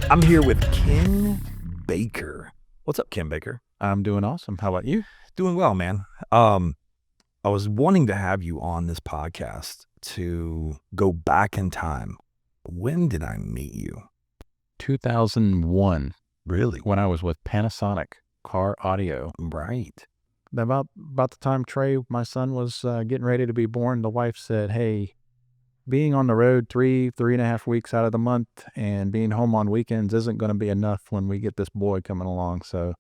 I'm here with Ken Baker. What's up, Ken Baker? I'm doing awesome. How about you? Doing well, man. I was wanting to have you on this podcast to go back in time. When did I meet you? 2001, Really? when I was with Panasonic Car Audio. Right. About the time Trey, my son, was getting ready to be born, the wife said, "Hey, being on the road 3.5 weeks out of the month and being home on weekends isn't going to be enough when we get this boy coming along." So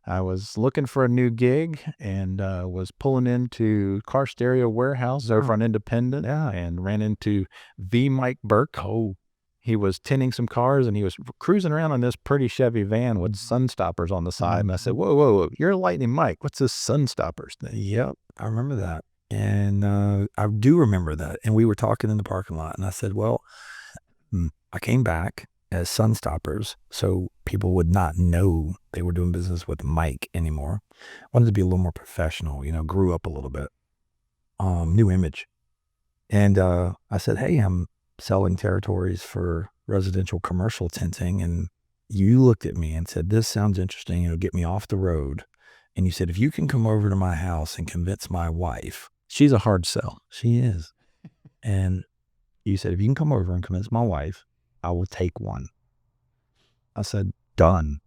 I was looking for a new gig and was pulling into Car Stereo Warehouse over on Independent, and ran into the Mike Burke. Oh, He was tinting some cars, and he was cruising around in this pretty Chevy van with sun stoppers on the side. And I said, whoa, you're Lightning Mike. What's this sun stoppers thing? yep. I remember that. And I do remember that. And we were talking in the parking lot, and I said, well, I came back as Sun Stoppers so people would not know they were doing business with Mike anymore. Wanted to be a little more professional, grew up a little bit. New image. And I said, hey, I'm selling territories for residential commercial tinting. And you looked at me and said, this sounds interesting. It'll get me off the road. And you said, if you can come over to my house and convince my wife. She's a hard sell. She is. And you said, if you can come over and convince my wife, I will take one. I said, done.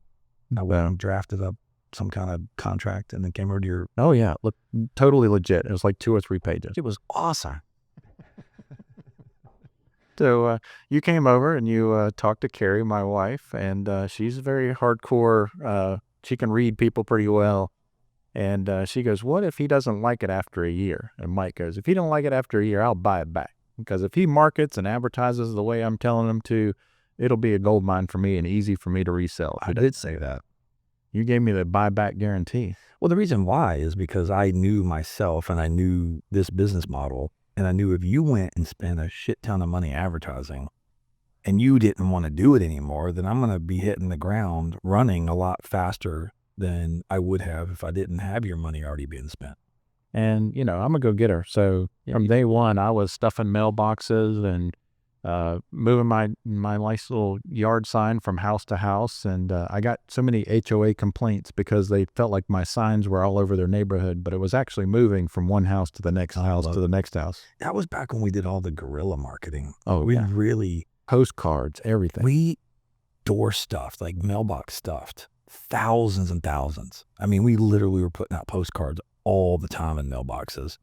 I went and drafted up some kind of contract and then came over to your. Oh, yeah. Look, totally legit. It was like 2 or 3 pages. It was awesome. So you came over and you talked to Carrie, my wife, and she's very hardcore. She can read people pretty well. And she goes, what if he doesn't like it after a year? And Mike goes, if he don't like it after a year, I'll buy it back. Because if he markets and advertises the way I'm telling him to, it'll be a gold mine for me and easy for me to resell. I did say that. You gave me the buyback guarantee. Well, the reason why is because I knew myself and I knew this business model. And I knew if you went and spent a shit ton of money advertising and you didn't want to do it anymore, then I'm going to be hitting the ground running a lot faster than I would have if I didn't have your money already being spent. And, I'm a go-getter. So from day one, I was stuffing mailboxes and moving my nice little yard sign from house to house. And I got so many HOA complaints because they felt like my signs were all over their neighborhood, but it was actually moving from one house to the next house to the next house. That was back when we did all the guerrilla marketing. Oh, we yeah. really. Postcards, everything. We door stuffed, like mailbox stuffed, thousands and thousands. I mean, we literally were putting out postcards all the time in mailboxes.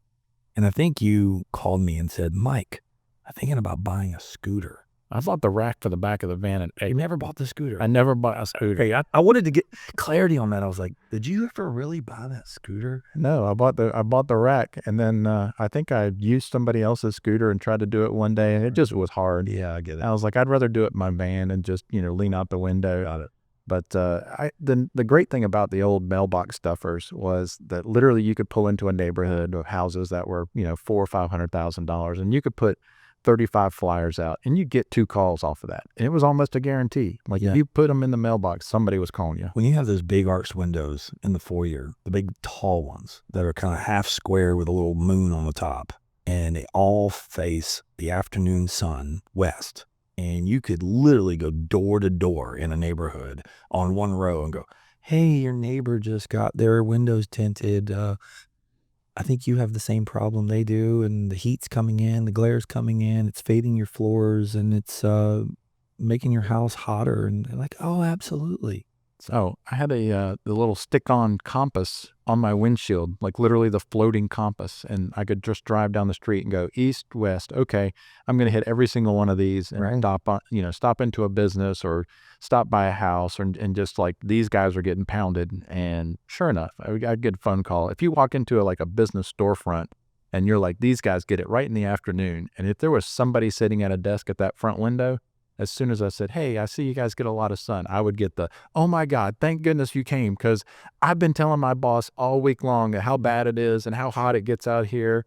And I think you called me and said, Mike, I'm thinking about buying a scooter. I bought the rack for the back of the van. You never bought the scooter? I never bought a scooter. Okay, I wanted to get clarity on that. I was like, did you ever really buy that scooter? No, I bought the rack, and then I think I used somebody else's scooter and tried to do it one day, and it just was hard. Yeah, I get it. I was like, I'd rather do it in my van and just lean out the window. Got it. But the great thing about the old mailbox stuffers was that literally you could pull into a neighborhood of houses that were $400,000 or $500,000, and you could put 35 flyers out and you get 2 calls off of that. And it was almost a guarantee. Like if you put them in the mailbox, somebody was calling you. When you have those big arched windows in the foyer, the big tall ones that are kind of half square with a little moon on the top, and they all face the afternoon sun west, and you could literally go door to door in a neighborhood on one row and go, hey, your neighbor just got their windows tinted. I think you have the same problem they do, and the heat's coming in, the glare's coming in, it's fading your floors, and it's making your house hotter. And they're like, oh, absolutely. So I had the little stick-on compass on my windshield, like literally the floating compass, and I could just drive down the street and go east, west. Okay, I'm going to hit every single one of these and stop into a business or stop by a house, and just like these guys are getting pounded. And sure enough, I'd get a phone call. If you walk into a business storefront and you're like, these guys get it right in the afternoon, and if there was somebody sitting at a desk at that front window, as soon as I said, hey, I see you guys get a lot of sun, I would get the, oh my God, thank goodness you came, because I've been telling my boss all week long how bad it is and how hot it gets out here.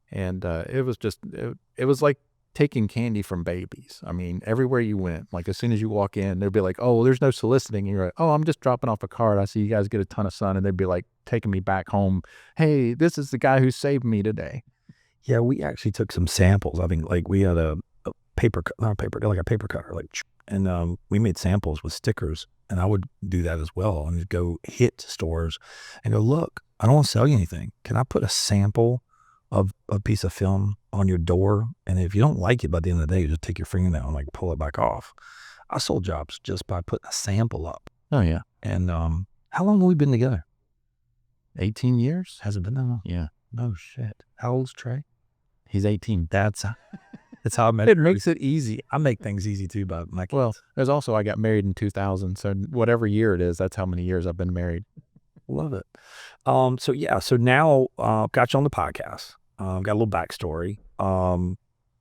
And it was like taking candy from babies. I mean, everywhere you went, like as soon as you walk in, they'd be like, oh, there's no soliciting. And you're like, oh, I'm just dropping off a card. I see you guys get a ton of sun. And they'd be like taking me back home. Hey, this is the guy who saved me today. Yeah, we actually took some samples. I think we had a not a paper, like a paper cutter, and we made samples with stickers, and I would do that as well, and go hit stores and go, look, I don't want to sell you anything. Can I put a sample of a piece of film on your door? And if you don't like it by the end of the day, you just take your fingernail and pull it back off. I sold jobs just by putting a sample up. Oh yeah. And how long have we been together? 18 years? Has it been that long? Yeah. No shit. How old's Trey? He's 18. That's how I met. It makes it easy. I make things easy too by my kids. Well, there's also, I got married in 2000. So whatever year it is, that's how many years I've been married. Love it. So now got you on the podcast. Got a little backstory.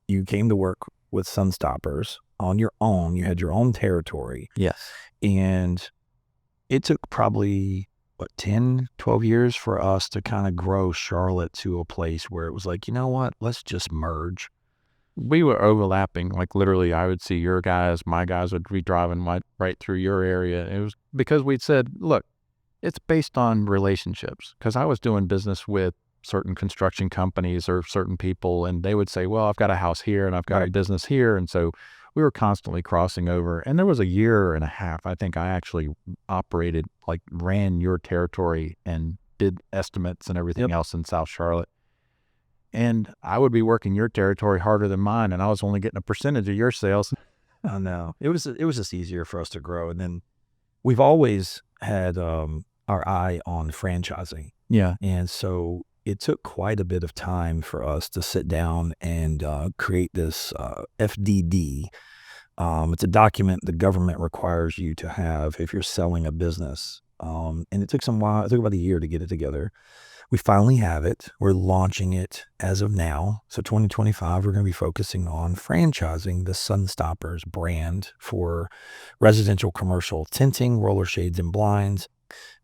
You came to work with Sunstoppers on your own. You had your own territory. Yes. And it took probably 10, 12 years for us to kind of grow Charlotte to a place where it was like, you know what, let's just merge. We were overlapping. Like literally, I would see your guys, my guys would be driving right through your area. It was because we'd said, look, it's based on relationships. Because I was doing business with certain construction companies or certain people, and they would say, well, I've got a house here and I've got a business here. And so we were constantly crossing over. And there was a year and a half, I think I actually operated, ran your territory and did estimates and everything else in South Charlotte. And I would be working your territory harder than mine, and I was only getting a percentage of your sales. Oh no, it was just easier for us to grow. And then we've always had our eye on franchising. Yeah. And so it took quite a bit of time for us to sit down and create this FDD. It's a document the government requires you to have if you're selling a business. And it took some while. It took about a year to get it together. We finally have it. We're launching it as of now. So 2025, we're going to be focusing on franchising the Sunstoppers brand for residential, commercial tinting, roller shades, and blinds.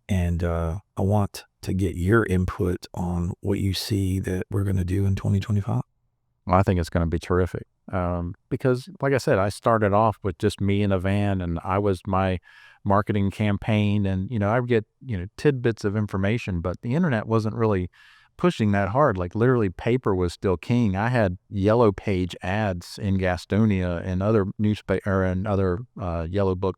And I want to get your input on what you see that we're going to do in 2025. Well, I think it's going to be terrific. Because like I said, I started off with just me in a van, and I was my marketing campaign, and I would get tidbits of information, but the internet wasn't really pushing that hard. Like literally, paper was still king. I had yellow page ads in Gastonia and other newspaper and other yellow book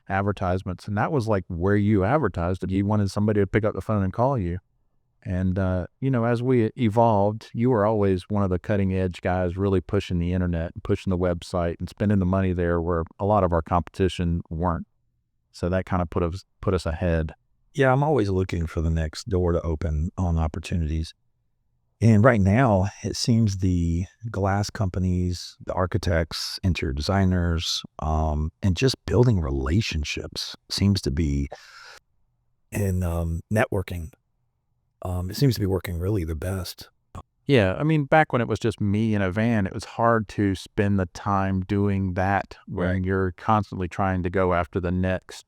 advertisements, and that was like where you advertised. If you wanted somebody to pick up the phone and call you. And as we evolved, you were always one of the cutting edge guys, really pushing the internet, pushing the website, and spending the money there where a lot of our competition weren't. So that kind of put us ahead. Yeah, I'm always looking for the next door to open on opportunities. And right now, it seems the glass companies, the architects, interior designers, and just building relationships seems to be in networking. It seems to be working really the best. Yeah, I mean, back when it was just me in a van, it was hard to spend the time doing that when you're constantly trying to go after the next,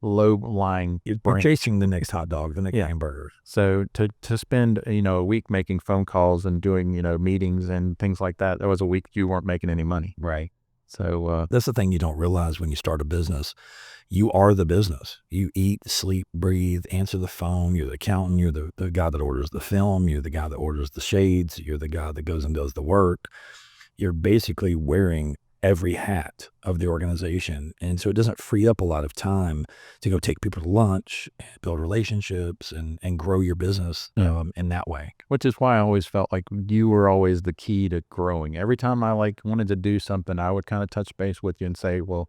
low-lying You're chasing the next hot dog, the next hamburger. So to spend, a week making phone calls and doing, meetings and things like that, there was a week you weren't making any money. Right. So that's the thing you don't realize when you start a business. You are the business. You eat, sleep, breathe, answer the phone. You're the accountant. You're the guy that orders the film. You're the guy that orders the shades. You're the guy that goes and does the work. You're basically wearing every hat of the organization. And so it doesn't free up a lot of time to go take people to lunch, build relationships, and grow your business in that way. Which is why I always felt like you were always the key to growing. Every time I wanted to do something, I would kind of touch base with you and say, well,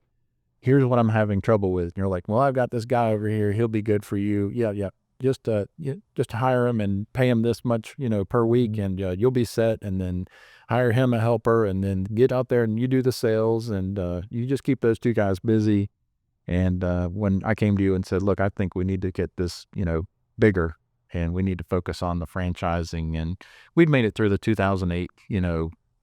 here's what I'm having trouble with. And you're like, well, I've got this guy over here. He'll be good for you. Yeah. Just hire him and pay him this much, per week, and you'll be set. And then hire him a helper, and then get out there and you do the sales, and you just keep those two guys busy. And when I came to you and said, look, I think we need to get this, bigger, and we need to focus on the franchising. And we'd made it through the 2008,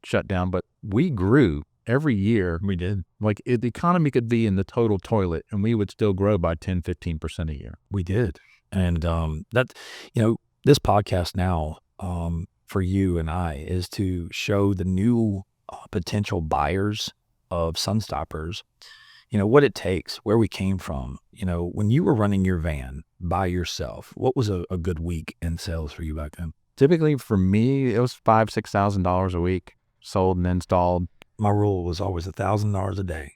shutdown, but we grew every year. We did. The economy could be in the total toilet, and we would still grow by 10, 15% a year. We did. And this podcast now, for you and I, is to show the new potential buyers of Sunstoppers, what it takes, where we came from. When you were running your van by yourself, what was a good week in sales for you back then? Typically for me, it was $5,000, $6,000 a week, sold and installed. my rule was always $1,000 a day.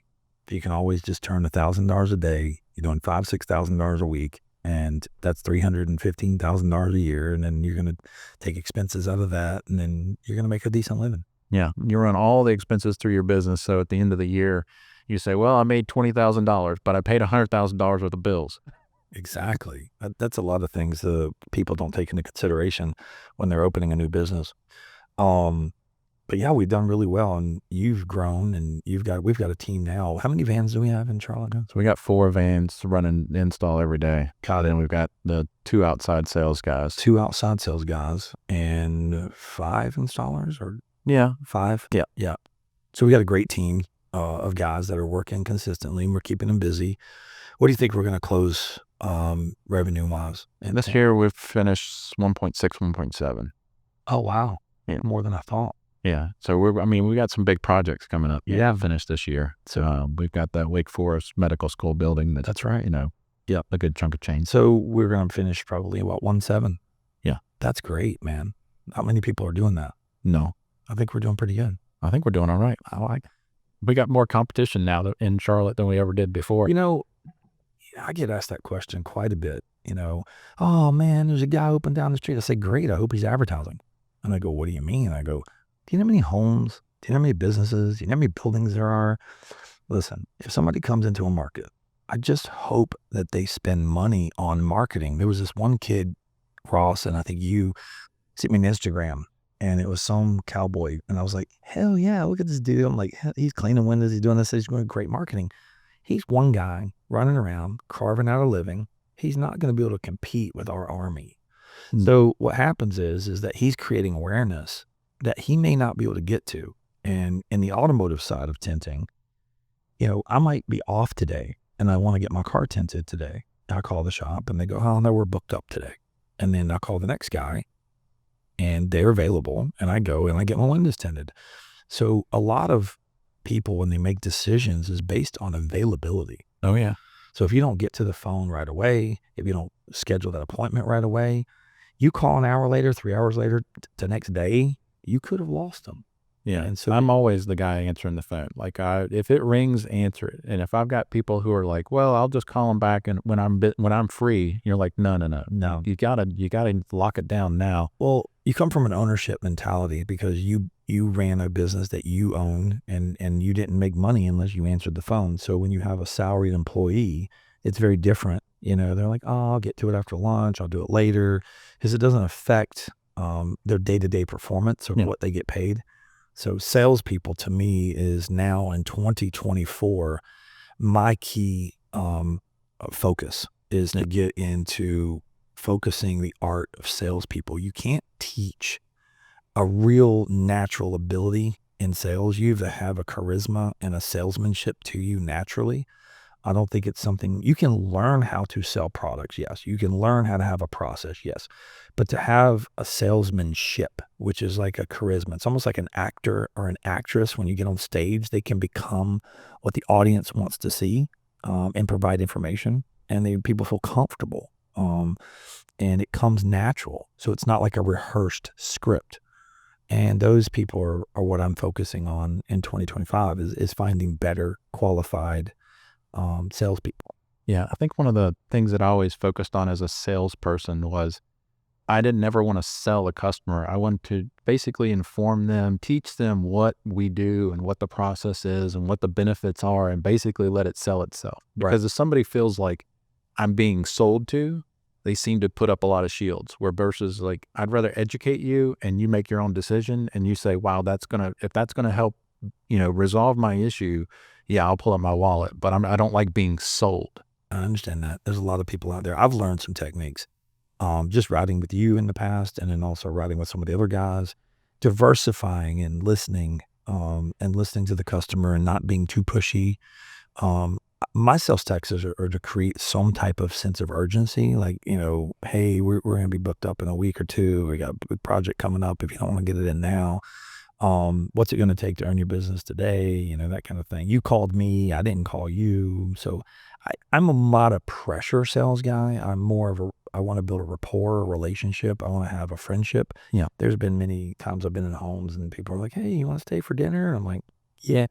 You can always just turn $1,000 a day. You're doing $5,000-6,000 a week, and that's $315,000 a year. And then you're going to take expenses out of that, and then you're going to make a decent living. Yeah. You run all the expenses through your business. So at the end of the year, you say, well, I made $20,000, but I paid $100,000 worth of bills. Exactly. That's a lot of things people don't take into consideration when they're opening a new business. But yeah, we've done really well, and you've grown, and we've got a team now. How many vans do we have in Charlotte? So we got 4 vans running install every day. Then we've got the 2 outside sales guys. 2 outside sales guys and 5 installers, or Yeah. 5? Yeah. Yeah. So we got a great team of guys that are working consistently, and we're keeping them busy. What do you think we're going to close revenue-wise? And this year we've finished 1.6, 1.7. Oh, wow. Yeah. More than I thought. Yeah. So we got some big projects coming up. Yeah. Finished this year. So we've got that Wake Forest Medical School building. That's right. Yeah, a good chunk of change. So we're going to finish probably about 1.7. Yeah. That's great, man. Not many people are doing that. No. I think we're doing pretty good. I think we're doing all right. I like it. We got more competition now in Charlotte than we ever did before. I get asked that question quite a bit. Oh man, there's a guy open down the street. I say, great. I hope he's advertising. And I go, what do you mean? I go, do you know how many homes? Do you know how many businesses? Do you know how many buildings there are? Listen, if somebody comes into a market, I just hope that they spend money on marketing. There was this one kid, Ross, and I think you sent me an Instagram, and it was some cowboy. And I was like, hell yeah, look at this dude. I'm like, he's cleaning windows. He's doing this. He's doing great marketing. He's one guy running around, carving out a living. He's not going to be able to compete with our army. So what happens is that he's creating awareness that he may not be able to get to. And in the automotive side of tinting, I might be off today and I want to get my car tinted today. I call the shop and they go, oh no, we're booked up today. And then I call the next guy and they're available, and I go and I get my windows tinted. So a lot of people, when they make decisions, is based on availability. Oh yeah. So if you don't get to the phone right away, if you don't schedule that appointment right away, you call an hour later, 3 hours later, the next day, you could have lost them. Yeah. And so I'm always the guy answering the phone. Like if it rings, answer it. And if I've got people who are like, well, I'll just call them back and when I'm free, you're like, no. You gotta lock it down now. Well, you come from an ownership mentality because you ran a business that you own, and you didn't make money unless you answered the phone. So when you have a salaried employee, it's very different. They're like, oh, I'll get to it after lunch. I'll do it later, because it doesn't affect their day-to-day performance or what they get paid. So salespeople, to me, is now in 2024, my key focus is to get into focusing the art of salespeople. You can't teach a real natural ability in sales. You have to have a charisma and a salesmanship to you naturally. I don't think it's something you can learn how to sell products. Yes. You can learn how to have a process. Yes. But to have a salesmanship, which is like a charisma, it's almost like an actor or an actress. When you get on stage, they can become what the audience wants to see and provide information, and people feel comfortable. And it comes natural. So it's not like a rehearsed script. And those people are what I'm focusing on in 2025 is finding better qualified salespeople. Yeah. I think one of the things that I always focused on as a salesperson was I didn't ever want to sell a customer. I wanted to basically inform them, teach them what we do and what the process is and what the benefits are, and basically let it sell itself. Because if somebody feels like I'm being sold to, they seem to put up a lot of shields, where versus like, I'd rather educate you and you make your own decision and you say, wow, if that's going to help, resolve my issue. Yeah, I'll pull up my wallet, but I don't like being sold. I understand that. There's a lot of people out there. I've learned some techniques, just riding with you in the past, and then also riding with some of the other guys, diversifying and listening to the customer and not being too pushy. My sales taxes are to create some type of sense of urgency. Like, hey, we're going to be booked up in a week or two. We got a big project coming up. If you don't want to get it in now, what's it going to take to earn your business today? That kind of thing. You called me, I didn't call you. So I'm a not a pressure sales guy. I'm more of I want to build a rapport, a relationship. I want to have a friendship. Yeah. There's been many times I've been in homes and people are like, hey, you want to stay for dinner? And I'm like, Yeah.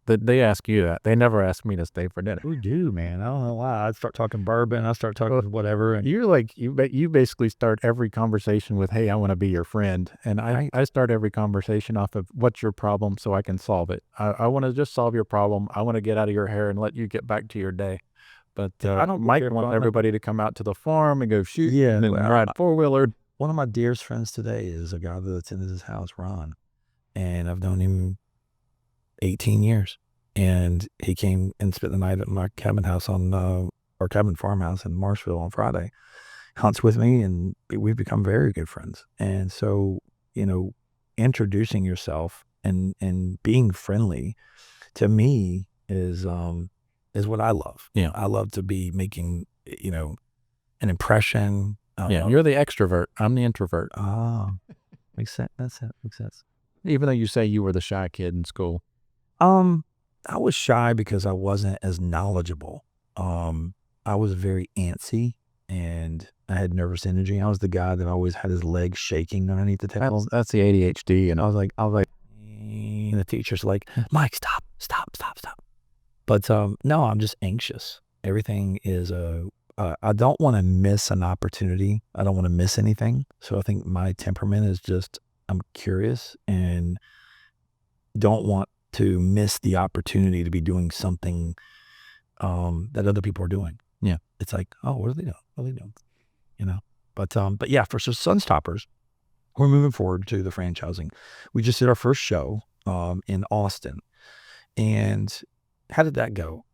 That they ask you that. They never ask me to stay for dinner. We do, man. I don't know why. I'd start talking bourbon. I start Well, talking whatever. And you're like you basically start every conversation with, "Hey, I want to be your friend," and right. I start every conversation off of, "What's your problem?" so I can solve it. I want to just solve your problem. I want to get out of your hair and let you get back to your day. But I don't get Mike there wants fun. everybody to come out to the farm and go shoot Yeah. and ride four-wheeler. One of my dearest friends today is a guy that's in his house, Ron. And I've known him 18 years. And he came and spent the night at my cabin house our cabin farmhouse in Marshville on Friday. Hunts with me, and we've become very good friends. And so, introducing yourself and being friendly to me is what I love. Yeah. I love to be making, an impression. Yeah, you're the extrovert. I'm the introvert. Oh, makes sense. That makes sense. Even though you say you were the shy kid in school. Um, I was shy because I wasn't as knowledgeable. I was very antsy and I had nervous energy. I was the guy that always had his legs shaking underneath the table. That's the ADHD, and And the teacher's like, Mike, stop, stop, stop, stop. But no, I'm just anxious. Everything is I don't want to miss an opportunity. I don't want to miss anything. So I think my temperament is just I'm curious and don't want to miss the opportunity to be doing something that other people are doing. Yeah. It's like, oh, what are they doing? What are they doing? But yeah, for Sunstoppers, we're moving forward to the franchising. We just did our first show in Austin. And how did that go?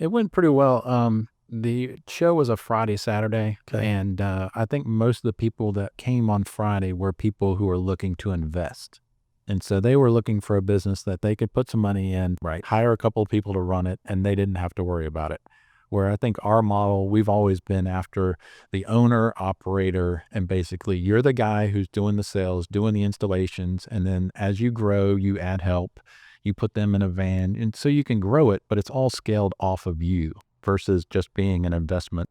it went pretty well. The show was a Friday, Saturday, Okay. and I think most of the people that came on Friday were people who were looking to invest. And so they were looking for a business that they could put some money in, Right. hire a couple of people to run it, and they didn't have to worry about it. Where I think our model, we've always been after the owner, operator, and basically you're the guy who's doing the sales, doing the installations, and then as you grow, you add help, you put them in a van, and so you can grow it, but it's all scaled off of you versus just being an investment.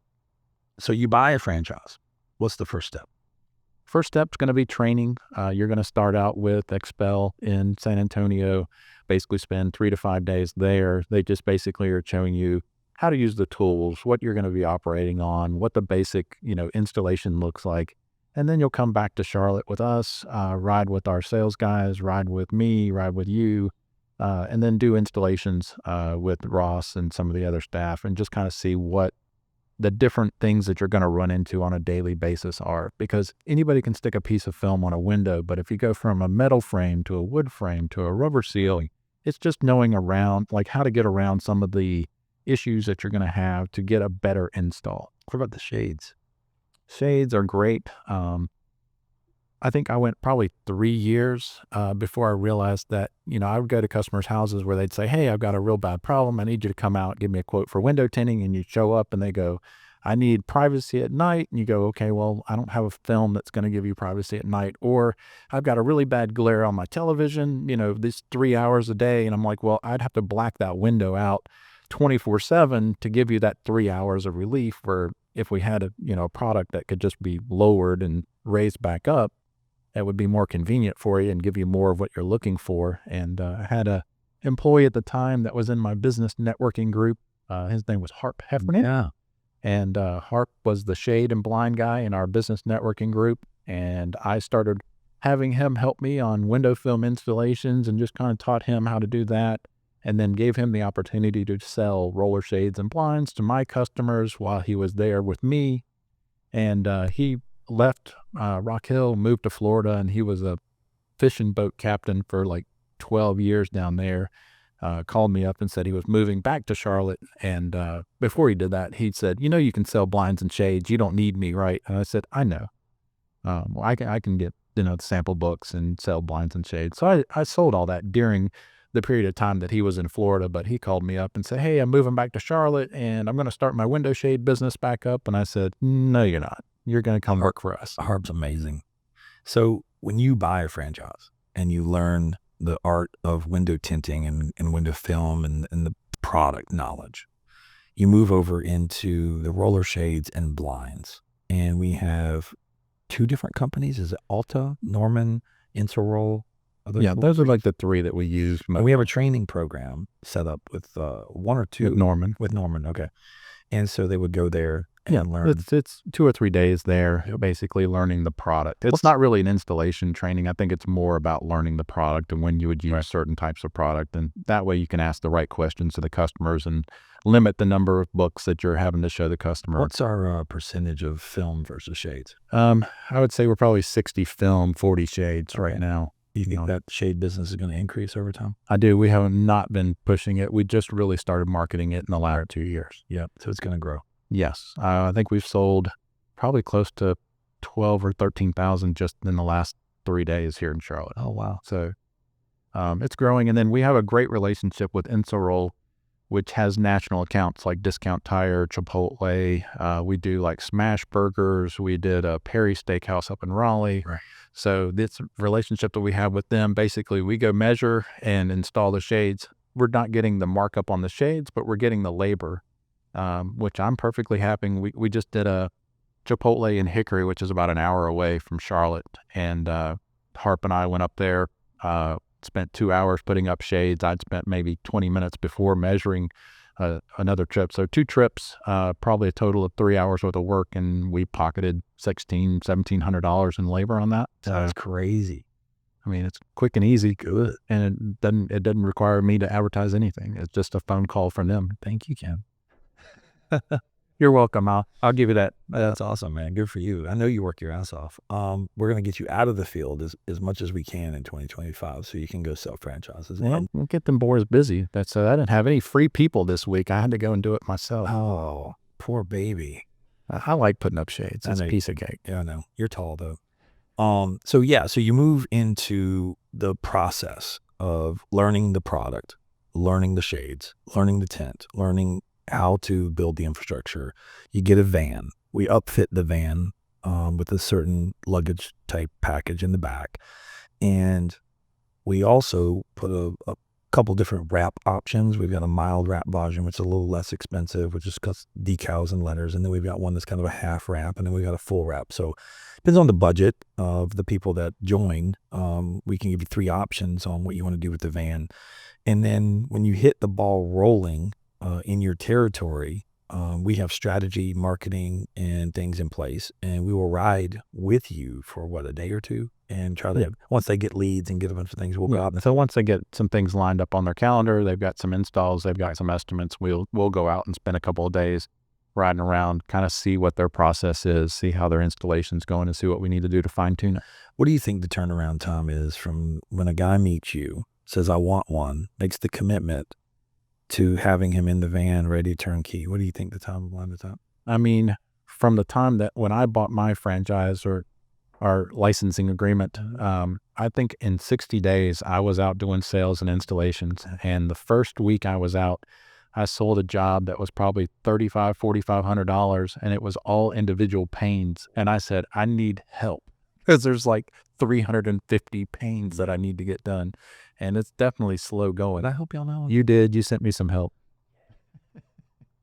So you buy a franchise. What's the first step? First step's going to be training. You're going to start out with Expel in San Antonio, basically spend 3 to 5 days there. They just basically are showing you how to use the tools, what you're going to be operating on, what the basic, installation looks like. And then you'll come back to Charlotte with us, ride with our sales guys, ride with me, ride with you, and then do installations with Ross and some of the other staff and just kind of see what the different things that you're going to run into on a daily basis are. Because anybody can stick a piece of film on a window, but if you go from a metal frame to a wood frame to a rubber seal, it's just knowing around, like how to get around some of the issues that you're going to have to get a better install. What about the shades? Shades are great. I think I went probably 3 years before I realized that, I would go to customers' houses where they'd say, hey, I've got a real bad problem. I need you to come out, give me a quote for window tinting. And you show up and they go, I need privacy at night. And you go, okay, well, I don't have a film that's going to give you privacy at night. Or I've got a really bad glare on my television, this 3 hours a day. And I'm like, well, I'd have to black that window out 24/7 to give you that 3 hours of relief, where if we had a product that could just be lowered and raised back up, that would be more convenient for you and give you more of what you're looking for. And I had a employee at the time that was in my business networking group. His name was Harp Heffernan. Yeah. And Harp was the shade and blind guy in our business networking group. And I started having him help me on window film installations and just kind of taught him how to do that. And then gave him the opportunity to sell roller shades and blinds to my customers while he was there with me. And he left Rock Hill, moved to Florida, and he was a fishing boat captain for like 12 years down there. Called me up and said he was moving back to Charlotte. And before he did that, he said, you can sell blinds and shades. You don't need me, right? And I said, I know. Well, I can get, the sample books and sell blinds and shades. So I sold all that during the period of time that he was in Florida. But he called me up and said, hey, I'm moving back to Charlotte and I'm going to start my window shade business back up. And I said, no, you're not. You're going to come work for us. Harp's amazing. So when you buy a franchise and you learn the art of window tinting and window film and the product knowledge, you move over into the roller shades and blinds. And we have 2 different companies. Is it Alta, Norman, Interroll? Yeah, those are like the three that we use And we have a training program set up with one or two with Norman. with Norman. Okay, and so they would go there and learn. It's 2 or 3 days there, basically learning the product. It's not really an installation training. I think it's more about learning the product and when you would use certain types of product, and that way you can ask the right questions to the customers and limit the number of books that you're having to show the customer. What's our percentage of film versus shades? I would say we're probably 60 film, 40 shades right now. Do you think that shade business is going to increase over time? I do. We have not been pushing it. We just really started marketing it in the last 2 years. Yeah, so it's going to grow. Yes. I think we've sold probably close to 12 or 13,000 just in the last 3 days here in Charlotte. Oh, wow. So it's growing. And then we have a great relationship with Insaroll, which has national accounts like Discount Tire, Chipotle. We do like Smash Burgers. We did a Perry Steakhouse up in Raleigh. Right. So this relationship that we have with them, basically we go measure and install the shades. We're not getting the markup on the shades, but we're getting the labor, which I'm perfectly happy. We just did a Chipotle in Hickory, which is about an hour away from Charlotte. And Harp and I went up there, spent 2 hours putting up shades. I'd spent maybe 20 minutes before measuring another trip. So 2 trips, probably a total of 3 hours worth of work. And we pocketed $1,700 in labor on that. That's crazy. I mean, it's quick and easy. Good. And it doesn't require me to advertise anything. It's just a phone call from them. Thank you, Ken. You're welcome. I'll give you that. That's awesome, man. Good for you. I know you work your ass off. We're going to get you out of the field as much as we can in 2025 so you can go sell franchises. Well, we'll get them boys busy. I didn't have any free people this week. I had to go and do it myself. Oh, poor baby. I like putting up shades. It's a piece of cake. Yeah, I know. You're tall, though. So you move into the process of learning the product, learning the shades, learning the tent, learning how to build the infrastructure. You get a van. We upfit the van with a certain luggage type package in the back. And we also put a couple different wrap options. We've got a mild wrap version, which is a little less expensive, which is decals and letters. And then we've got one that's kind of a half wrap, and then we've got a full wrap. So it depends on the budget of the people that join. We can give you 3 options on what you want to do with the van. And then when you hit the ball rolling in your territory, we have strategy, marketing, and things in place, and we will ride with you for a day or two and try to, once they get leads and get a bunch of things, we'll go out. So once they get some things lined up on their calendar, they've got some installs, they've got some estimates, we'll go out and spend a couple of days riding around, kind of see what their process is, see how their installation's going, and see what we need to do to fine tune it. What do you think the turnaround time is from when a guy meets you, says, I want one, makes the commitment, to having him in the van ready to turnkey? What do you think the timeline is at? I mean, from the time that when I bought my franchise or our licensing agreement, I think in 60 days, I was out doing sales and installations. And the first week I was out, I sold a job that was probably $3,500, $4,500, and it was all individual panes. And I said, I need help because there's like 350 panes that I need to get done. And it's definitely slow going. I hope y'all know. You did. You sent me some help.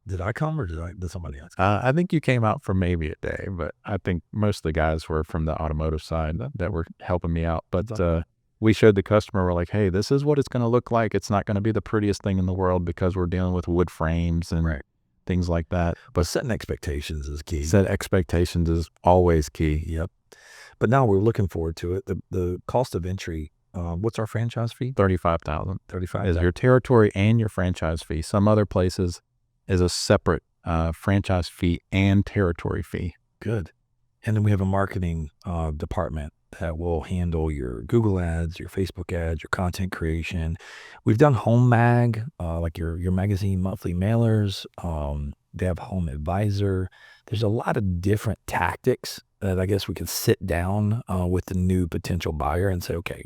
Did I come or did somebody else? I think you came out for maybe a day, but I think most of the guys were from the automotive side that were helping me out. But we showed the customer, we're like, hey, this is what it's going to look like. It's not going to be the prettiest thing in the world because we're dealing with wood frames and things like that. But setting expectations is key. Set expectations is always key. Yep. But now we're looking forward to it. The cost of entry, what's our franchise fee? $35,000. $35,000 is your territory and your franchise fee. Some other places is a separate franchise fee and territory fee. Good. And then we have a marketing department that will handle your Google ads, your Facebook ads, your content creation. We've done home mag, like your magazine monthly mailers. They have home advisor. There's a lot of different tactics that I guess we could sit down with the new potential buyer and say, okay,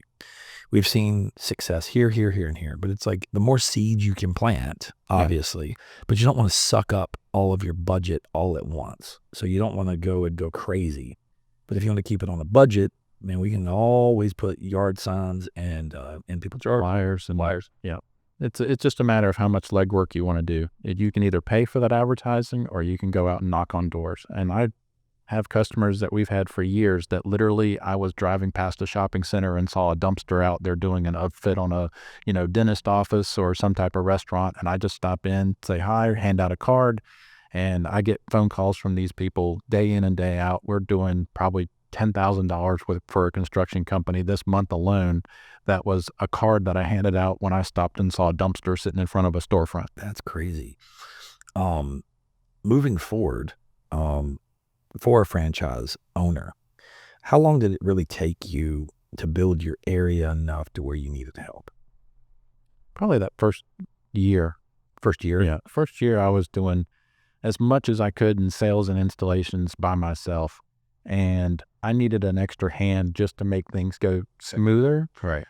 we've seen success here, here, here, and here. But it's like the more seeds you can plant, obviously, but you don't want to suck up all of your budget all at once. So you don't want to go crazy. But if you want to keep it on a budget, man, we can always put yard signs and people's yard flyers and wires. Yeah. It's just a matter of how much legwork you want to do. You can either pay for that advertising or you can go out and knock on doors. And I have customers that we've had for years that literally I was driving past a shopping center and saw a dumpster out there doing an upfit on a, dentist office or some type of restaurant. And I just stop in, say hi, hand out a card. And I get phone calls from these people day in and day out. We're doing probably $10,000 for a construction company this month alone. That was a card that I handed out when I stopped and saw a dumpster sitting in front of a storefront. That's crazy. Moving forward, for a franchise owner, how long did it really take you to build your area enough to where you needed help? Probably that first year. First year? Yeah. First year I was doing as much as I could in sales and installations by myself. And I needed an extra hand just to make things go smoother. Right.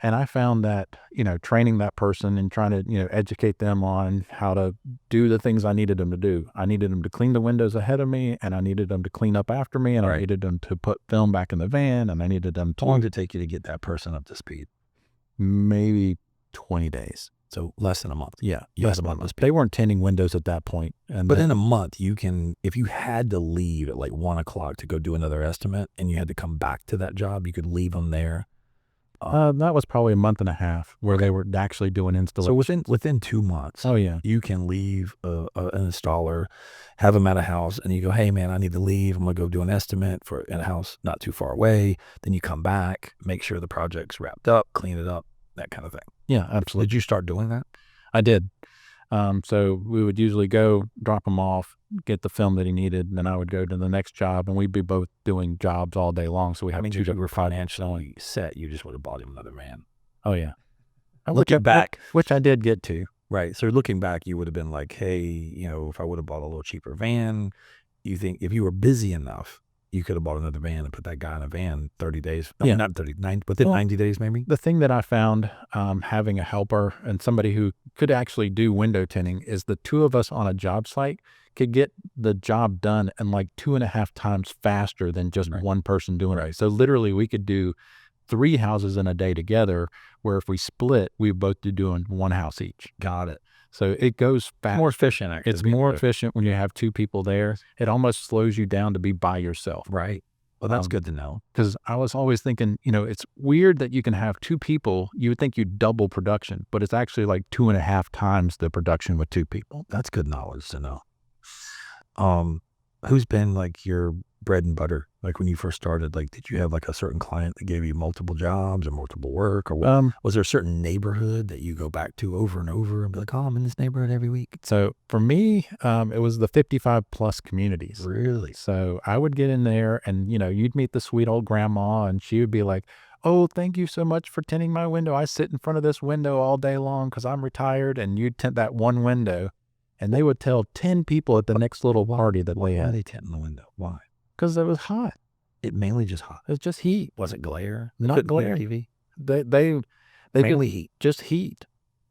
And I found that, training that person and trying to, educate them on how to do the things I needed them to do. I needed them to clean the windows ahead of me, and I needed them to clean up after me, and I needed them to put film back in the van, and I needed them to... How long did it take you to get that person up to speed? Maybe 20 days. So less than a month. Yeah, less than a month. They weren't tinting windows at that point. But in a month, you can, if you had to leave at like 1 o'clock to go do another estimate and you had to come back to that job, you could leave them there. That was probably a month and a half where they were actually doing installation. So within 2 months, you can leave an installer, have them at a house, and you go, hey man, I need to leave. I'm gonna go do an estimate for a house not too far away. Then you come back, make sure the project's wrapped up, clean it up, that kind of thing. Yeah, absolutely. Did you start doing that? I did. So we would usually go drop him off, get the film that he needed, and then I would go to the next job, and we'd be both doing jobs all day long. So we have if you were financially set, you just would have bought him another van. Oh yeah. Looking back, which I did get to. Right. So looking back, you would have been like, hey, if I would have bought a little cheaper van, you think if you were busy enough, you could have bought another van and put that guy in a van 30 days. No, not 39, within 90 days maybe. The thing that I found having a helper and somebody who could actually do window tinting is the two of us on a job site could get the job done in like 2.5 times faster than just one person doing it. So literally we could do 3 houses in a day together, where if we split, we both be doing 1 house each. Got it. So it goes fast. More efficient, actually. It's more efficient when you have 2 people there. It almost slows you down to be by yourself. Right. Well, that's good to know. Because I was always thinking, it's weird that you can have 2 people. You would think you double production, but it's actually like 2.5 times the production with 2 people. That's good knowledge to know. Who's been like your bread and butter? Like when you first started, like did you have like a certain client that gave you multiple jobs or multiple work, or was there a certain neighborhood that you go back to over and over and be like, oh, I'm in this neighborhood every week? So for me, it was the 55 plus communities. Really? So I would get in there and, you'd meet the sweet old grandma and she would be like, oh, thank you so much for tinting my window. I sit in front of this window all day long because I'm retired, and you'd tint that one window. And they would tell 10 people at the next little party that they had. Why are they tinting the window? Why? Because it was hot. It mainly just hot. It was just heat. Was it glare? Not glare. TV. They mainly heat. Just heat.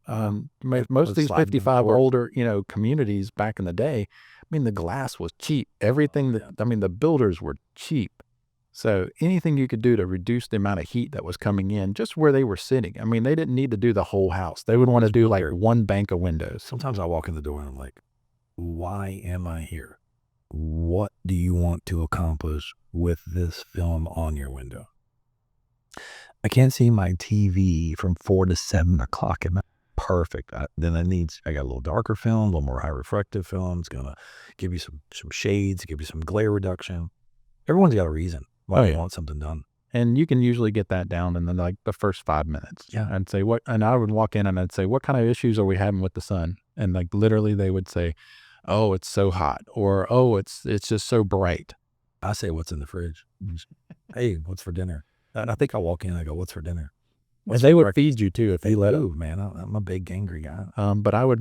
Most of these 55 older, communities back in the day, the glass was cheap. Everything the builders were cheap. So anything you could do to reduce the amount of heat that was coming in just where they were sitting. They didn't need to do the whole house. They would want to do like one bank of windows. Sometimes I walk in the door and I'm like, why am I here? What do you want to accomplish with this film on your window? I can't see my TV from 4 to 7 o'clock at night. Perfect. I got a little darker film, a little more high refractive film. It's going to give you some shades, give you some glare reduction. Everyone's got a reason why they want something done. And you can usually get that down in the first 5 minutes. Yeah. And I would walk in and I'd say, what kind of issues are we having with the sun? And like literally they would say, oh, it's so hot, or, oh, it's just so bright. I say, what's in the fridge? Hey, what's for dinner? And I think I walk in and I go, what's for dinner? And they would feed you too if they let it. Man, I'm a big angry guy. But I would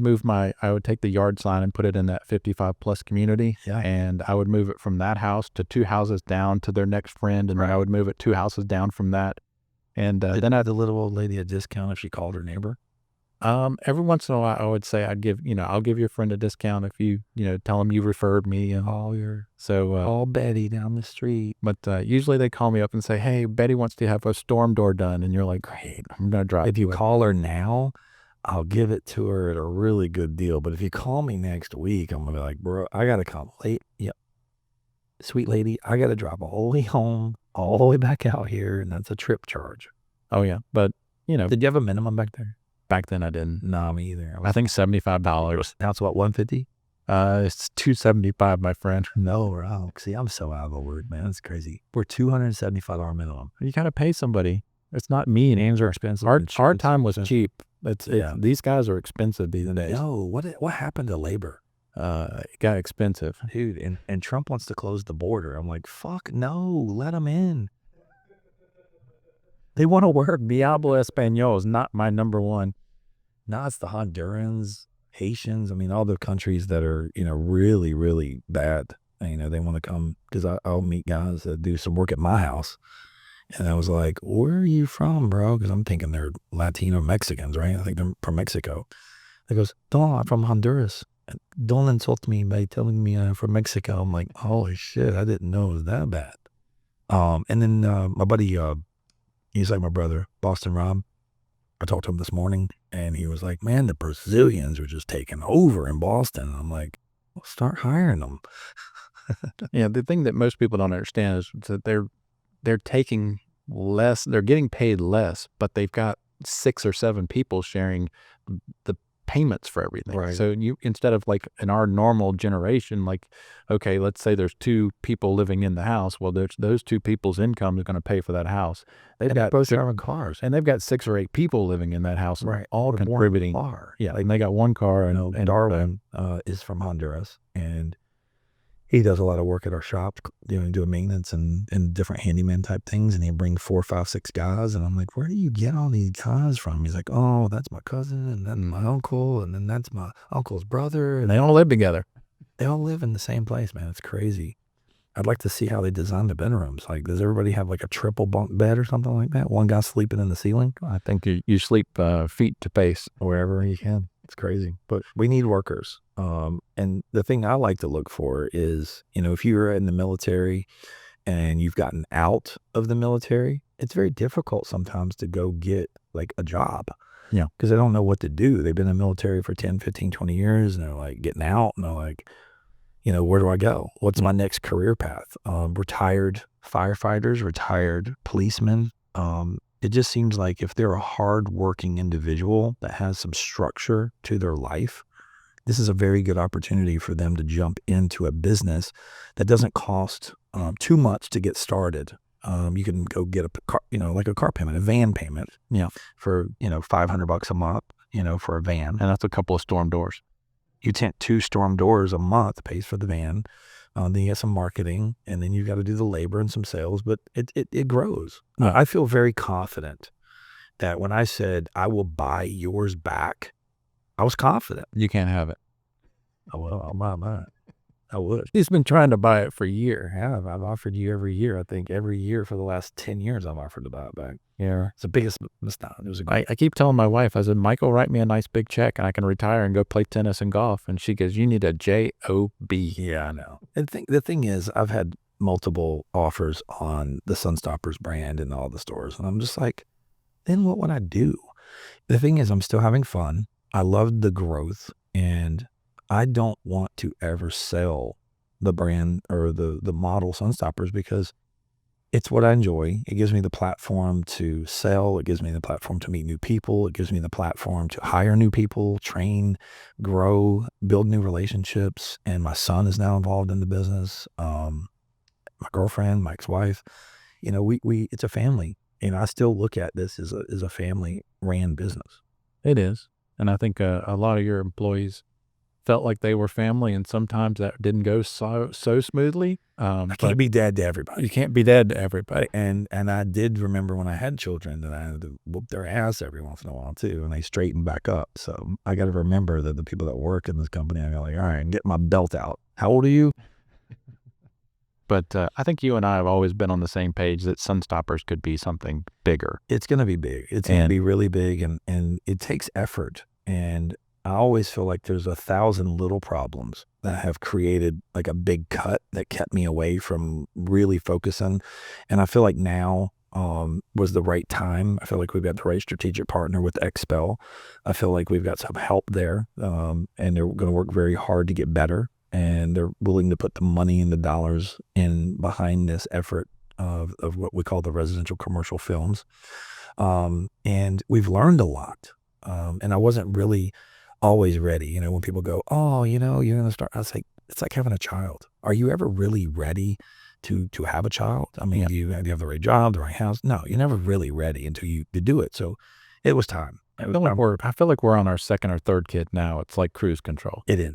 take the yard sign and put it in that 55 plus community. Yeah. And I would move it from that house to 2 houses down to their next friend. And then I would move it 2 houses down from that. And then I had the little old lady a discount if she called her neighbor. Every once in a while I would say I'll give your friend a discount if you tell them you referred me and call Betty down the street. But usually they call me up and say, hey, Betty wants to have a storm door done, and you're like, great, I'm gonna drive. If you call her now, I'll give it to her at a really good deal. But if you call me next week, I'm gonna be like, bro, I gotta come late. Yep. sweet lady, I got to drive all the way home, all the way back out here, and that's a trip charge. Oh yeah, but Did you have a minimum back there? back then I didn't. No, me either. I think $75. Now it's what, 150? It's $275, my friend. No, wrong. See, I'm so out of the word, man. That's crazy. We're $275 minimum. You gotta pay somebody. It's not me. Names are expensive. Our time was cheap. Yeah. These guys are expensive these days. No, what happened to labor? It got expensive. Dude, and Trump wants to close the border. I'm like, fuck no, let them in. They want to work. Diablo Espanol is not my number one. No, it's the Hondurans, Haitians. I mean, all the countries that are, really, really bad. They want to come, because I'll meet guys that do some work at my house. And I was like, where are you from, bro? Because I'm thinking they're Latino Mexicans, right? I think they're from Mexico. He goes, no, I'm from Honduras. Don't insult me by telling me I'm from Mexico. I'm like, holy shit, I didn't know it was that bad. And then my buddy, he's like my brother, Boston Rob. I talked to him this morning, and he was like, man, the Brazilians are just taking over in Boston. And I'm like, well, start hiring them. Yeah, the thing that most people don't understand is that they're taking less, they're getting paid less, but they've got 6 or 7 people sharing the payments for everything. Right. So instead of like in our normal generation, like, okay, let's say there's 2 people living in the house. Well, those 2 people's income is going to pay for that house. They've got both driving cars, and they've got 6 or 8 people living in that house, right? All contributing. Car. Yeah, like they got one car, and Darwin is from Honduras, and he does a lot of work at our shop, doing maintenance and different handyman type things. And he bring 4, 5, 6 guys. And I'm like, where do you get all these guys from? He's like, oh, that's my cousin, and then my uncle, and then that's my uncle's brother. And they all live together. They all live in the same place, man. It's crazy. I'd like to see how they design the bedrooms. Like, does everybody have like a triple bunk bed or something like that? One guy sleeping in the ceiling? I think you sleep feet to face. Wherever you can. It's crazy. But we need workers. And the thing I like to look for is, if you're in the military and you've gotten out of the military, it's very difficult sometimes to go get like a job. Yeah. Because they don't know what to do. They've been in the military for 10, 15, 20 years, and they're like getting out, and they're like, where do I go? What's my next career path? Retired firefighters, retired policemen. It just seems like if they're a hardworking individual that has some structure to their life, this is a very good opportunity for them to jump into a business that doesn't cost too much to get started. You can go get a car, like a car payment, a van payment, for, $500 a month, for a van. And that's a couple of storm doors. You tent 2 storm doors a month, pays for the van. Then you get some marketing, and then you've got to do the labor and some sales, but it grows. Yeah. I feel very confident that when I said, I will buy yours back, I was confident. You can't have it. Oh, well, I'll buy mine. I would. He's been trying to buy it for a year. Yeah, I've offered you every year. I think every year for the last 10 years, I've offered to buy it back. Yeah. It's the biggest mistake. It was I keep telling my wife, I said, Michael, write me a nice big check and I can retire and go play tennis and golf. And she goes, you need a J-O-B. Yeah, I know. And the thing is, I've had multiple offers on the Sunstoppers brand in all the stores. And I'm just like, then what would I do? The thing is, I'm still having fun. I love the growth, and I don't want to ever sell the brand or the model Sunstoppers, because it's what I enjoy. It gives me the platform to sell. It gives me the platform to meet new people. It gives me the platform to hire new people, train, grow, build new relationships. And my son is now involved in the business. My girlfriend, my ex-wife, we it's a family. I still look at this as a family ran business. It is. And I think a lot of your employees felt like they were family, and sometimes that didn't go so smoothly. I can't be dad to everybody. You can't be dad to everybody. And I did remember when I had children that I had to whoop their ass every once in a while too, and they straighten back up. So I got to remember that the people that work in this company, I go like, all right, get my belt out. How old are you? But I think you and I have always been on the same page that Sunstoppers could be something bigger. It's going to be big. It's going to be really big, and it takes effort. And I always feel like there's 1,000 little problems that have created like a big cut that kept me away from really focusing. And I feel like now was the right time. I feel like we've got the right strategic partner with Expel. I feel like we've got some help there, and they're going to work very hard to get better. and they're willing to put the money and the dollars in behind this effort of what we call the residential commercial films. And we've learned a lot. And I wasn't really always ready. You know, when people go, oh, you know, you're going to start, I was like, it's like having a child. Are you ever really ready to have a child? I mean, Yeah. do you have the right job, the right house? No, you're never really ready until you do it. So it was time. I feel like we're on our second or third kid now. It's like cruise control. It is.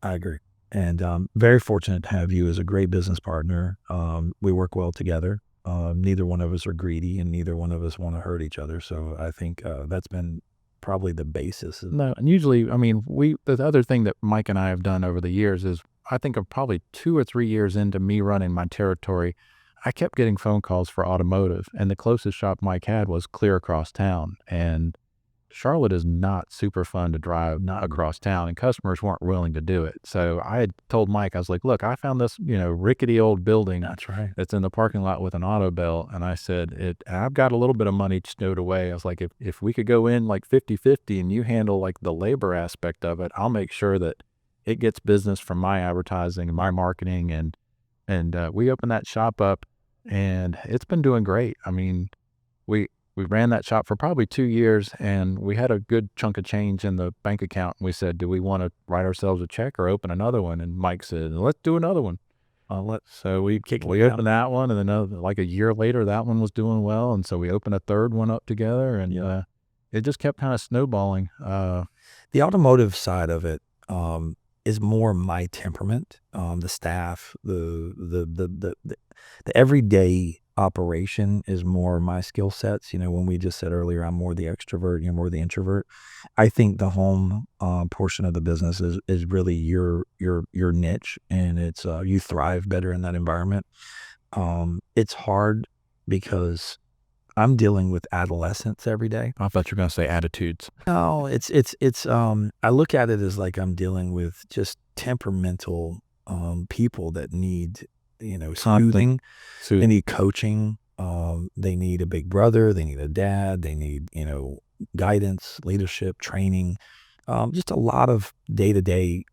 I agree. And very fortunate to have you as a great business partner. We work well together. Neither one of us are greedy, and neither one of us want to hurt each other. So I think that's been probably the basis. No, and usually, I mean, the other thing that Mike and I have done over the years is, I think of probably 2 or 3 years into me running my territory, I kept getting phone calls for automotive, and the closest shop Mike had was clear across town. And Charlotte is not super fun to drive across town, and customers weren't willing to do it. So I had told Mike, I was like, look, I found this, rickety old building That's right. that's in the parking lot with an auto bell. And I said, I've got a little bit of money stowed away. I was like, if we could go in like 50-50 and you handle like the labor aspect of it, I'll make sure that it gets business from my advertising and my marketing. And we opened that shop up, and it's been doing great. I mean, we ran that shop for probably 2 years, and we had a good chunk of change in the bank account. And we said, do we want to write ourselves a check or open another one? And Mike said, let's do another one. So we opened that one, and then like a year later, that one was doing well. And so we opened a third one up together, and it just kept kind of snowballing. The automotive side of it is more my temperament. The staff, the everyday operation is more my skill sets. You know, when we just said earlier, I'm more the extrovert, you're more the introvert. I think the home portion of the business is really your niche, and it's you thrive better in that environment. It's hard because I'm dealing with adolescents every day. I thought you were going to say attitudes. No, it's I look at it as like I'm dealing with just temperamental people that need, soothing. They need coaching. They need a big brother. They need a dad. They need, guidance, leadership, training, just a lot of day-to-day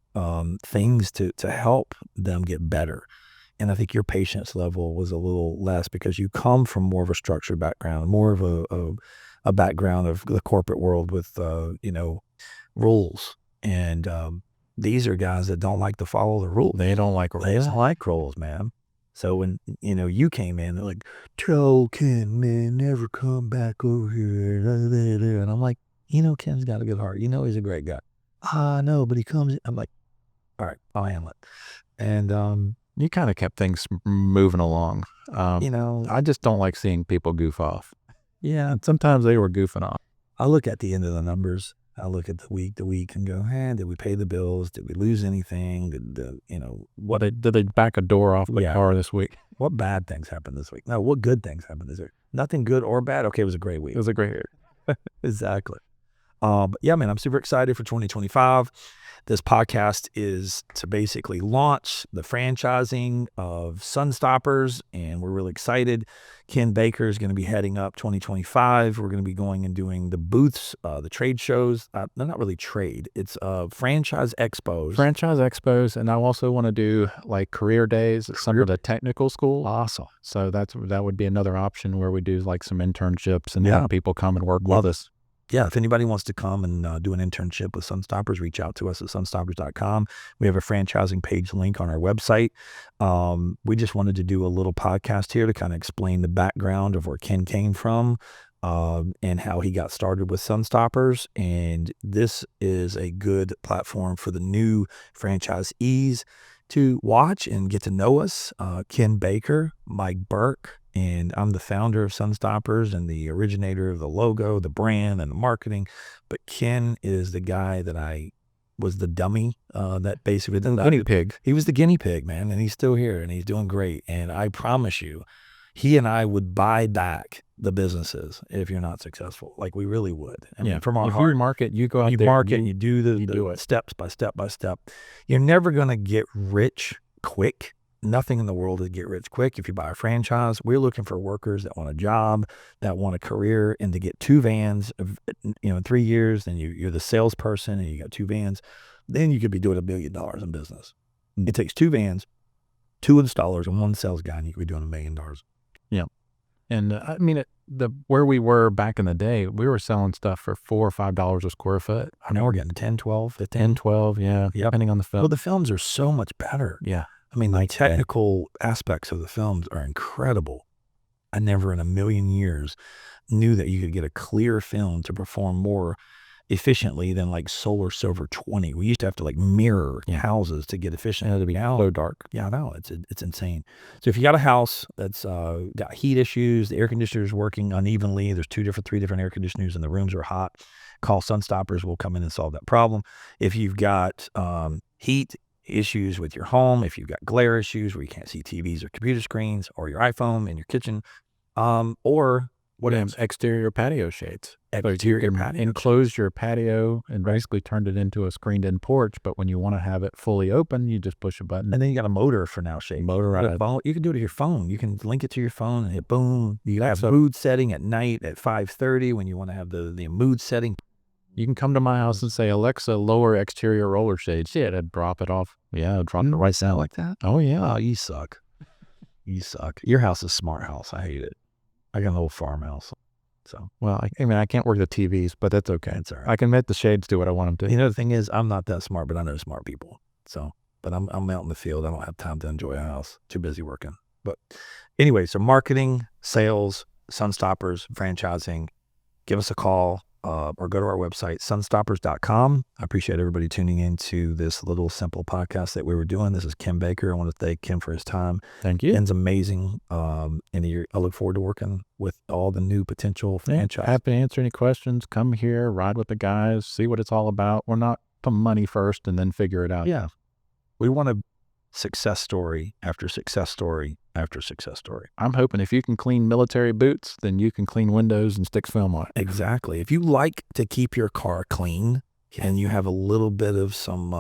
things to help them get better. And I think your patience level was a little less because you come from more of a structured background, more of a background of the corporate world with, rules. And these are guys that don't like to follow the rules. They don't like rules. They don't like rules, man. So when, you came in, they're like, tell Ken, man, never come back over here. And I'm like, Ken's got a good heart. He's a great guy. I know, but he comes in. I'm like, all right, I'll handle it. And, you kind of kept things moving along. I just don't like seeing people goof off. Yeah, sometimes they were goofing off. I look at the end of the numbers. I look at the week and go, did we pay the bills? Did we lose anything? Did they back a door off the car this week? What bad things happened this week? No, what good things happened this week? Nothing good or bad. Okay, it was a great week. It was a great year. Exactly. But yeah, man, I'm super excited for 2025. This podcast is to basically launch the franchising of Sunstoppers, and we're really excited. Ken Baker is going to be heading up 2025. We're going to be going and doing the booths, the trade shows. They're not really trade. It's franchise expos. Franchise expos, and I also want to do like career days at some of the technical schools. Awesome. So that would be another option where we do like some internships and have people come and work with us. Yeah, if anybody wants to come and do an internship with Sunstoppers, reach out to us at sunstoppers.com. We have a franchising page link on our website. We just wanted to do a little podcast here to kind of explain the background of where Ken came from and how he got started with Sunstoppers. And this is a good platform for the new franchisees to watch and get to know us. Ken Baker, Mike Burke, and I'm the founder of Sunstoppers and the originator of the logo, the brand, and the marketing. But Ken is the guy that I was the dummy that basically did the guinea pig. He was the guinea pig, man, and he's still here and he's doing great. And I promise you, he and I would buy back the businesses if you're not successful. Like we really would. I mean, from our if heart, you market, you go out you there, market, and you do it steps by step by step. You're never going to get rich quick. Nothing in the world is get rich quick. If you buy a franchise, we're looking for workers that want a job, that want a career, and to get 2 vans, in 3 years, then you're the salesperson and you got 2 vans, then you could be doing $1 billion in business. It takes 2 vans, 2 installers, and 1 sales guy, and you could be doing $1 million. Yeah. And I mean, where we were back in the day, we were selling stuff for $4 or $5 a square foot. I know we're getting 10, 12, 15. 10, 12, yeah, Yep. depending on the film. Well, the films are so much better. Yeah. I mean, the technical aspects of the films are incredible. I never in a million years knew that you could get a clear film to perform more efficiently than like Solar Silver 20. We used to have to like mirror houses to get efficient. It had to be so dark. Yeah, I know. It's insane. So if you got a house that's got heat issues, the air conditioner is working unevenly, there's 3 different air conditioners and the rooms are hot, call Sunstoppers. We'll come in and solve that problem. If you've got heat issues with your home, if you've got glare issues where you can't see TVs or computer screens or your iPhone in your kitchen, or what else? Exterior patio shades. Exterior patio enclose your patio and basically turned it into a screened-in porch. But when you want to have it fully open, you just push a button. And then you got a motor for now shade. Motorized. You can do it to your phone. You can link it to your phone and hit boom. You have mood setting at night at 5:30 when you want to have the mood setting. You can come to my house and say, Alexa, lower exterior roller shades. Yeah, it'd drop it off. Yeah, it'd drop it right sound like that. Oh, yeah. Oh, you suck. You suck. Your house is a smart house. I hate it. I got an old farmhouse. So, well, I mean, I can't work the TVs, but that's okay. It's all right. I can make the shades do what I want them to. You know, the thing is, I'm not that smart, but I know smart people. So, but I'm out in the field. I don't have time to enjoy a house. Too busy working. But anyway, so marketing, sales, Sunstoppers, franchising, give us a call. Or go to our website, sunstoppers.com. I appreciate everybody tuning into this little simple podcast that we were doing. This is Kim Baker. I want to thank Kim for his time. Thank you. Ken's amazing. And I look forward to working with all the new potential franchise. Happy to answer any questions. Come here, ride with the guys, see what it's all about. We're not to money first and then figure it out. Yeah. We want a success story after success story after success story. I'm hoping if you can clean military boots, then you can clean windows and stick film on it. Exactly. If you like to keep your car clean and you have a little bit of some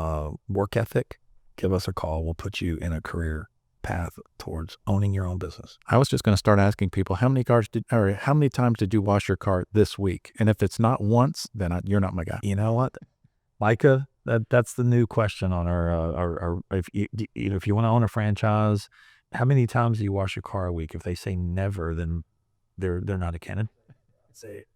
work ethic, give us a call. We'll put you in a career path towards owning your own business. I was just going to start asking people, how many times did you wash your car this week? And if it's not once, then you're not my guy. You know what, Micah? That's the new question on our if you want to own a franchise, how many times do you wash your car a week? If they say never, then they're not a candidate. Say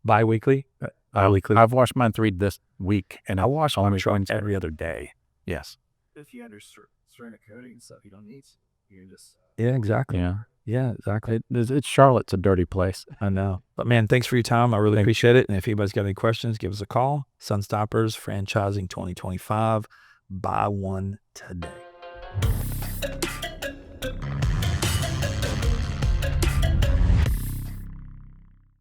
bi-weekly. Bi-weekly. I've washed mine 3 this week, and I wash my truck every other day. Yes. If you under certain coating and stuff, you don't need. You can just. Yeah, exactly. Yeah. Yeah, exactly. Charlotte's a dirty place. I know. But man, thanks for your time. I really appreciate it. And if anybody's got any questions, give us a call. Sunstoppers Franchising 2025. Buy one today.